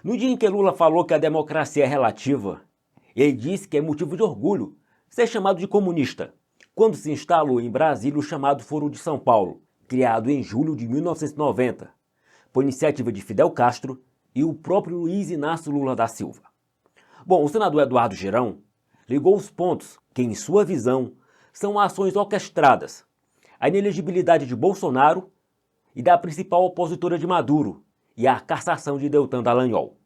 No dia em que Lula falou que a democracia é relativa, ele disse que é motivo de orgulho ser chamado de comunista, quando se instalou em Brasília o chamado Foro de São Paulo, criado em julho de 1990, por iniciativa de Fidel Castro e o próprio Luiz Inácio Lula da Silva. Bom, o senador Eduardo Girão ligou os pontos que, em sua visão, são ações orquestradas, a inelegibilidade de Bolsonaro e da principal opositora de Maduro, e a cassação de Deltan Dallagnol.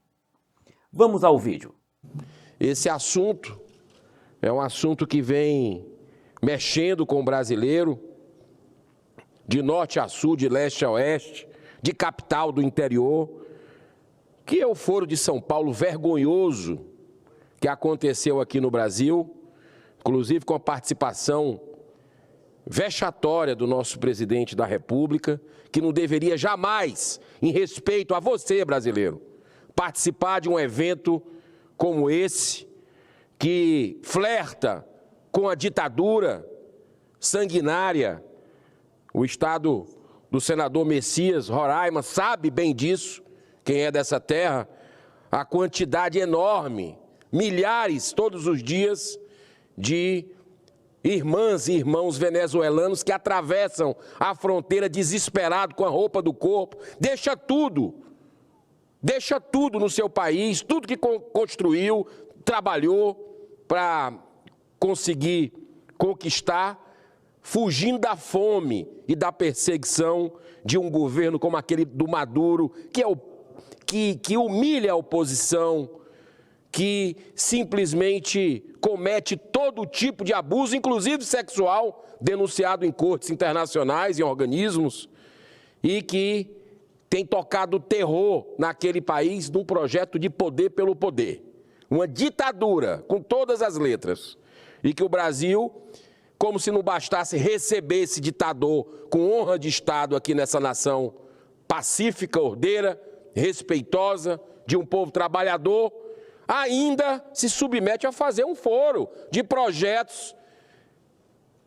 Vamos ao vídeo. Esse assunto é um assunto que vem mexendo com o brasileiro, de norte a sul, de leste a oeste, de capital do interior, que é o Foro de São Paulo vergonhoso que aconteceu aqui no Brasil, inclusive com a participação vexatória do nosso presidente da República, que não deveria jamais, em respeito a você, brasileiro, participar de um evento como esse, que flerta com a ditadura sanguinária. O estado do senador Messias, Roraima, sabe bem disso, quem é dessa terra, a quantidade enorme, milhares todos os dias, de irmãs e irmãos venezuelanos que atravessam a fronteira desesperado com a roupa do corpo, deixa tudo no seu país, tudo que construiu, trabalhou para conseguir conquistar, fugindo da fome e da perseguição de um governo como aquele do Maduro, que humilha a oposição, que simplesmente comete todo tipo de abuso, inclusive sexual, denunciado em cortes internacionais, em organismos, e que tem tocado terror naquele país num projeto de poder pelo poder. Uma ditadura, com todas as letras. E que o Brasil, como se não bastasse receber esse ditador com honra de Estado aqui nessa nação pacífica, ordeira, respeitosa, de um povo trabalhador, ainda se submete a fazer um foro de projetos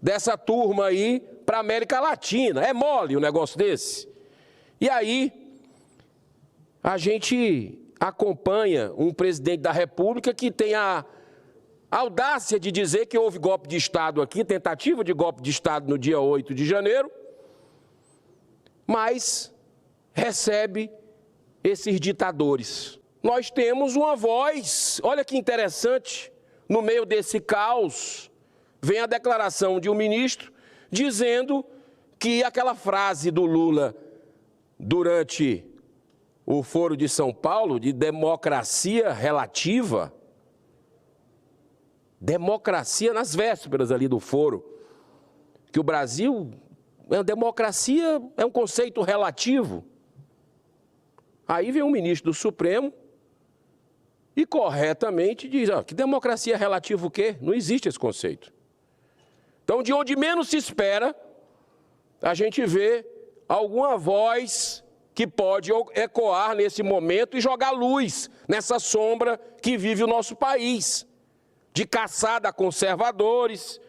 dessa turma aí para a América Latina. É mole um negócio desse? E aí, a gente acompanha um presidente da República que tem a audácia de dizer que houve golpe de Estado aqui, tentativa de golpe de Estado no dia 8 de janeiro, mas recebe esses ditadores. Nós temos uma voz, olha que interessante, no meio desse caos, vem a declaração de um ministro dizendo que aquela frase do Lula durante o Foro de São Paulo, de democracia relativa, democracia nas vésperas ali do Foro, que o Brasil, a democracia é um conceito relativo. Aí vem um ministro do Supremo e corretamente diz, que democracia relativa o quê? Não existe esse conceito. Então, de onde menos se espera, a gente vê alguma voz que pode ecoar nesse momento e jogar luz nessa sombra que vive o nosso país, de caçada a conservadores,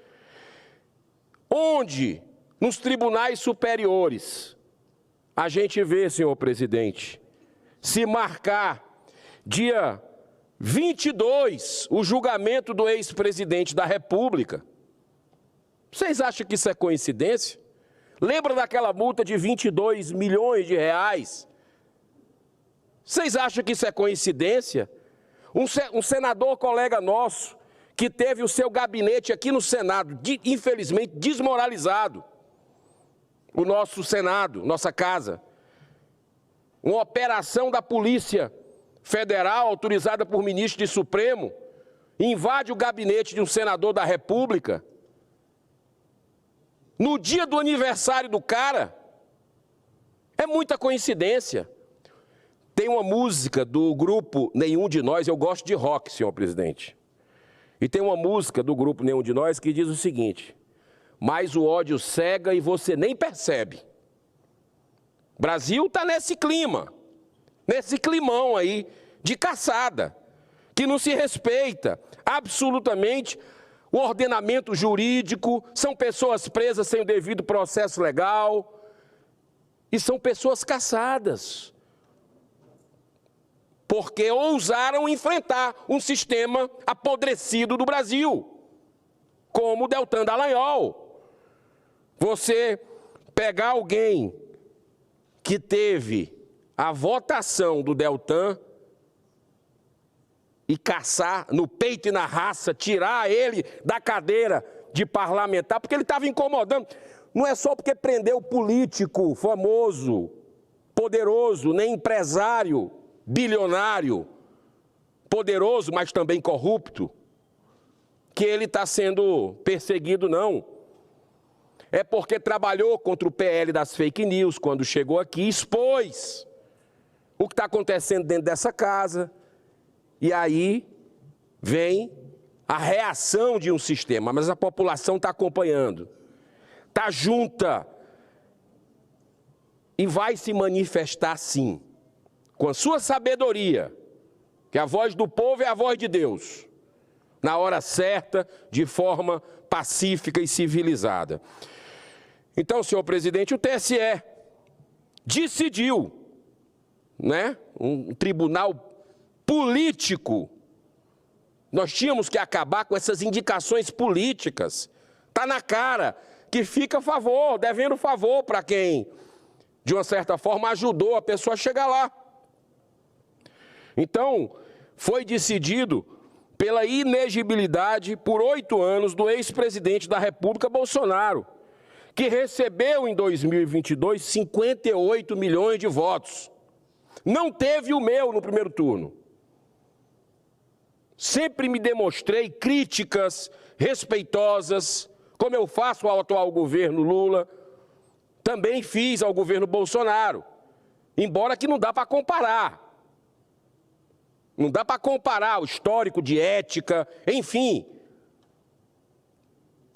onde, nos tribunais superiores, a gente vê, senhor presidente, se marcar dia 22, o julgamento do ex-presidente da República. Vocês acham que isso é coincidência? Lembra daquela multa de 22 milhões de reais? Vocês acham que isso é coincidência? Um senador colega nosso, que teve o seu gabinete aqui no Senado, infelizmente desmoralizado, o nosso Senado, nossa casa, uma operação da Polícia Federal, autorizada por ministro de Supremo, invade o gabinete de um senador da República, no dia do aniversário do cara. É muita coincidência. Tem uma música do grupo Nenhum de Nós, eu gosto de rock, senhor presidente, e tem uma música do grupo Nenhum de Nós que diz o seguinte: mas o ódio cega e você nem percebe. O Brasil está nesse clima, nesse climão aí de caçada, que não se respeita absolutamente o ordenamento jurídico, são pessoas presas sem o devido processo legal e são pessoas caçadas. porque ousaram enfrentar um sistema apodrecido do Brasil, como o Deltan Dallagnol. Você pegar alguém que teve a votação do Deltan e caçar no peito e na raça, tirar ele da cadeira de parlamentar, porque ele estava incomodando. Não é só porque prendeu político famoso, poderoso, nem empresário, bilionário, poderoso, mas também corrupto, que ele está sendo perseguido, não. É porque trabalhou contra o PL das fake news, quando chegou aqui, expôs o que está acontecendo dentro dessa casa, e aí vem a reação de um sistema, mas a população está acompanhando, está junta, e vai se manifestar sim, com a sua sabedoria, que a voz do povo é a voz de Deus, na hora certa, de forma pacífica e civilizada. Então, senhor presidente, o TSE decidiu, né, um tribunal político. Nós tínhamos que acabar com essas indicações políticas. Está na cara que fica favor, devendo favor para quem, de uma certa forma, ajudou a pessoa a chegar lá. Então, foi decidido pela inegibilidade por 8 anos do ex-presidente da República, Bolsonaro, que recebeu em 2022 58 milhões de votos. Não teve o meu no primeiro turno. Sempre me demonstrei críticas respeitosas, como eu faço ao atual governo Lula, também fiz ao governo Bolsonaro, embora que não dá para comparar. Não dá para comparar o histórico de ética, enfim.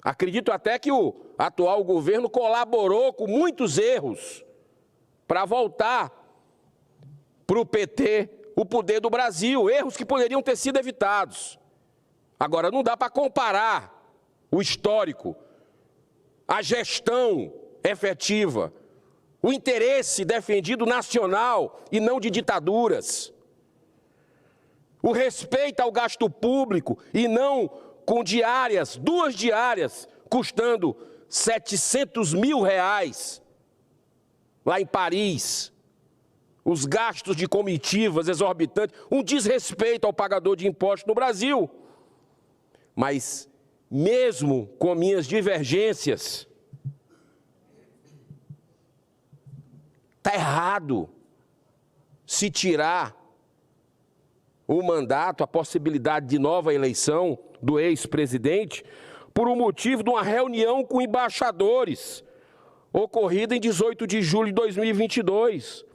Acredito até que o atual governo colaborou com muitos erros para voltar para o PT o poder do Brasil, erros que poderiam ter sido evitados. Agora, não dá para comparar o histórico, a gestão efetiva, o interesse defendido nacional e não de ditaduras, o respeito ao gasto público e não com diárias, 2 diárias, custando 700 mil reais, lá em Paris, os gastos de comitivas exorbitantes, um desrespeito ao pagador de impostos no Brasil. Mas, mesmo com minhas divergências, está errado se tirar o mandato, a possibilidade de nova eleição do ex-presidente, por um motivo de uma reunião com embaixadores, ocorrida em 18 de julho de 2022,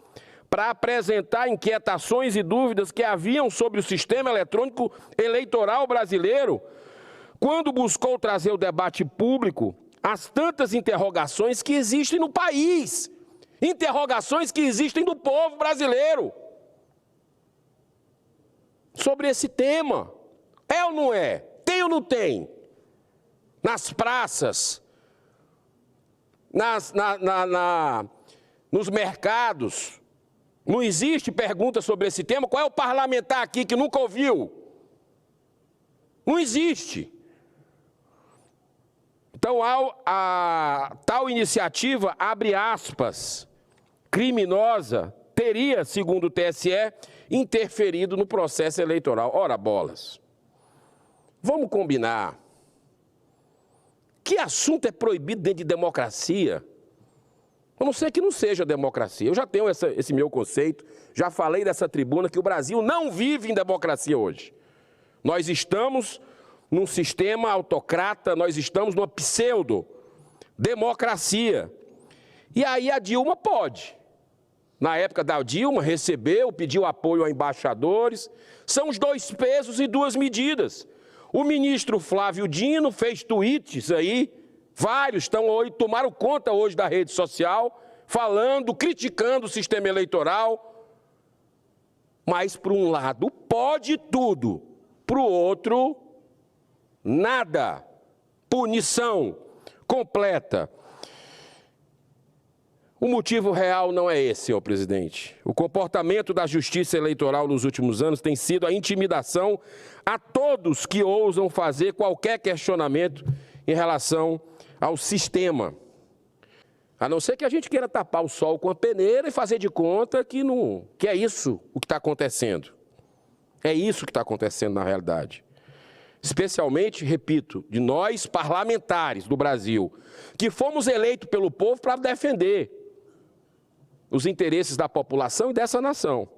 para apresentar inquietações e dúvidas que haviam sobre o sistema eletrônico eleitoral brasileiro, quando buscou trazer o debate público as tantas interrogações que existem no país, interrogações que existem do povo brasileiro sobre esse tema. É ou não é? Tem ou não tem? Nas praças, nos mercados, não existe pergunta sobre esse tema? Qual é o parlamentar aqui que nunca ouviu? Não existe. Então, a tal iniciativa, abre aspas, criminosa, teria, segundo o TSE, interferido no processo eleitoral. Ora, bolas. Vamos combinar. Que assunto é proibido dentro de democracia? A não ser que não seja democracia. Eu já tenho esse meu conceito, já falei dessa tribuna que o Brasil não vive em democracia hoje. Nós estamos num sistema autocrata, nós estamos numa pseudo-democracia. E aí a Dilma pode. Na época da Dilma, recebeu, pediu apoio a embaixadores. São os 2 pesos e 2 medidas. O ministro Flávio Dino fez tweets aí, vários tomaram conta hoje da rede social, falando, criticando o sistema eleitoral. Mas, por um lado, pode tudo. Para o outro, nada. Punição completa. O motivo real não é esse, senhor presidente. O comportamento da Justiça Eleitoral nos últimos anos tem sido a intimidação a todos que ousam fazer qualquer questionamento em relação ao sistema. A não ser que a gente queira tapar o sol com a peneira e fazer de conta que é isso o que está acontecendo. É isso que está acontecendo na realidade. Especialmente, repito, de nós parlamentares do Brasil, que fomos eleitos pelo povo para defender os interesses da população e dessa nação.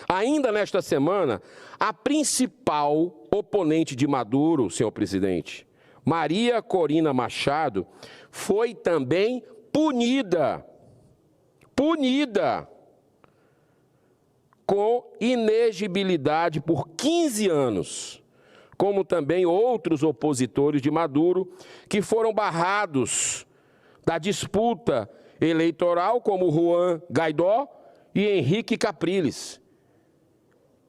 Ainda nesta semana, a principal oponente de Maduro, senhor presidente, Maria Corina Machado, foi também punida com inegibilidade por 15 anos, como também outros opositores de Maduro, que foram barrados da disputa eleitoral, como Juan Guaidó e Henrique Capriles.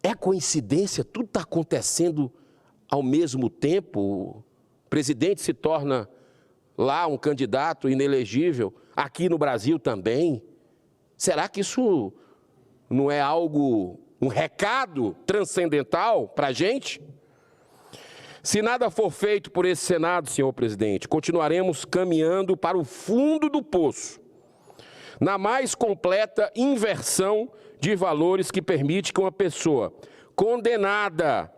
É coincidência? Tudo está acontecendo ao mesmo tempo? O presidente se torna lá um candidato inelegível, aqui no Brasil também? Será que isso não é algo, um recado transcendental para a gente? Se nada for feito por esse Senado, senhor presidente, continuaremos caminhando para o fundo do poço, na mais completa inversão de valores que permite que uma pessoa condenada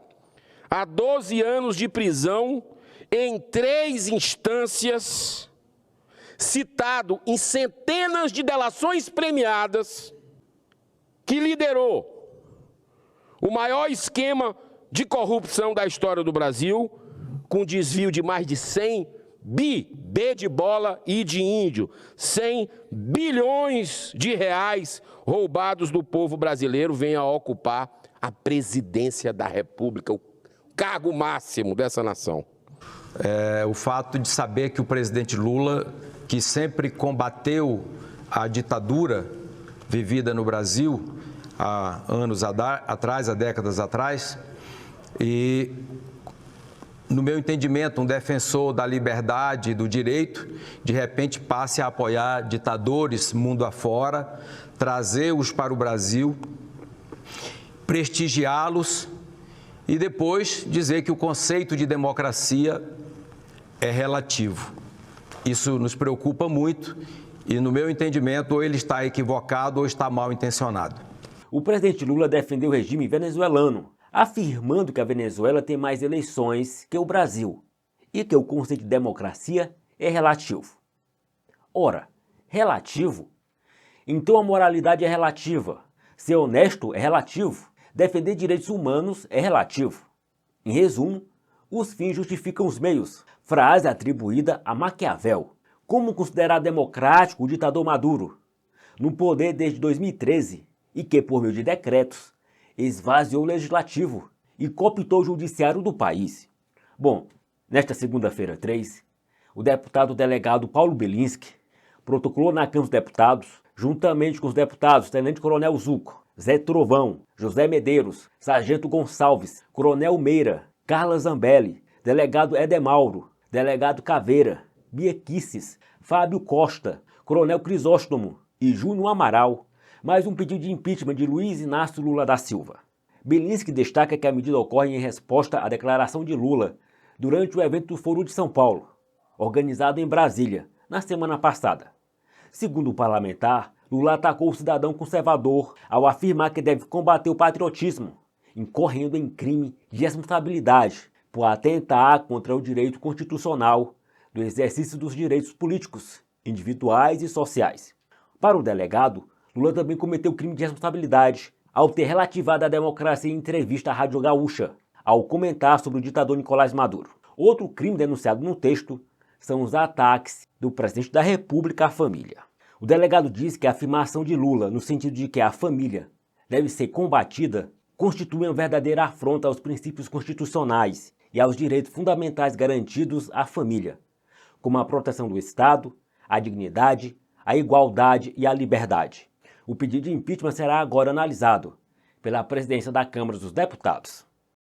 a 12 anos de prisão em 3 instâncias, citado em centenas de delações premiadas, que liderou o maior esquema de corrupção da história do Brasil, com desvio de mais de 100 B de bola e de índio, 100 bilhões de reais roubados do povo brasileiro, venha a ocupar a presidência da República, o cargo máximo dessa nação. O fato de saber que o presidente Lula, que sempre combateu a ditadura vivida no Brasil há anos atrás, há décadas atrás, e, no meu entendimento, um defensor da liberdade e do direito, de repente passe a apoiar ditadores mundo afora, trazê-los para o Brasil, prestigiá-los e depois dizer que o conceito de democracia é relativo. Isso nos preocupa muito e, no meu entendimento, ou ele está equivocado ou está mal intencionado. O presidente Lula defendeu o regime venezuelano, afirmando que a Venezuela tem mais eleições que o Brasil e que o conceito de democracia é relativo. Ora, relativo? Então a moralidade é relativa, ser honesto é relativo, defender direitos humanos é relativo. Em resumo, os fins justificam os meios, frase atribuída a Maquiavel. Como considerar democrático o ditador Maduro, no poder desde 2013 e que, por meio de decretos, esvaziou o legislativo e cooptou o judiciário do país? Bom, nesta segunda-feira 3, o deputado delegado Paulo Bilinski protocolou na Câmara dos Deputados, juntamente com os deputados Tenente Coronel Zuco, Zé Trovão, José Medeiros, Sargento Gonçalves, Coronel Meira, Carla Zambelli, delegado Edemauro, delegado Caveira, Bia Kisses, Fábio Costa, Coronel Crisóstomo e Júnior Amaral, mais um pedido de impeachment de Luiz Inácio Lula da Silva. Bilinski destaca que a medida ocorre em resposta à declaração de Lula durante o evento do Foro de São Paulo, organizado em Brasília, na semana passada. Segundo o parlamentar, Lula atacou o cidadão conservador ao afirmar que deve combater o patriotismo, incorrendo em crime de responsabilidade por atentar contra o direito constitucional do exercício dos direitos políticos, individuais e sociais. Para o delegado, Lula também cometeu crime de responsabilidade ao ter relativado a democracia em entrevista à Rádio Gaúcha, ao comentar sobre o ditador Nicolás Maduro. Outro crime denunciado no texto são os ataques do presidente da República à família. O delegado diz que a afirmação de Lula, no sentido de que a família deve ser combatida, constitui uma verdadeira afronta aos princípios constitucionais e aos direitos fundamentais garantidos à família, como a proteção do Estado, a dignidade, a igualdade e a liberdade. O pedido de impeachment será agora analisado pela presidência da Câmara dos Deputados.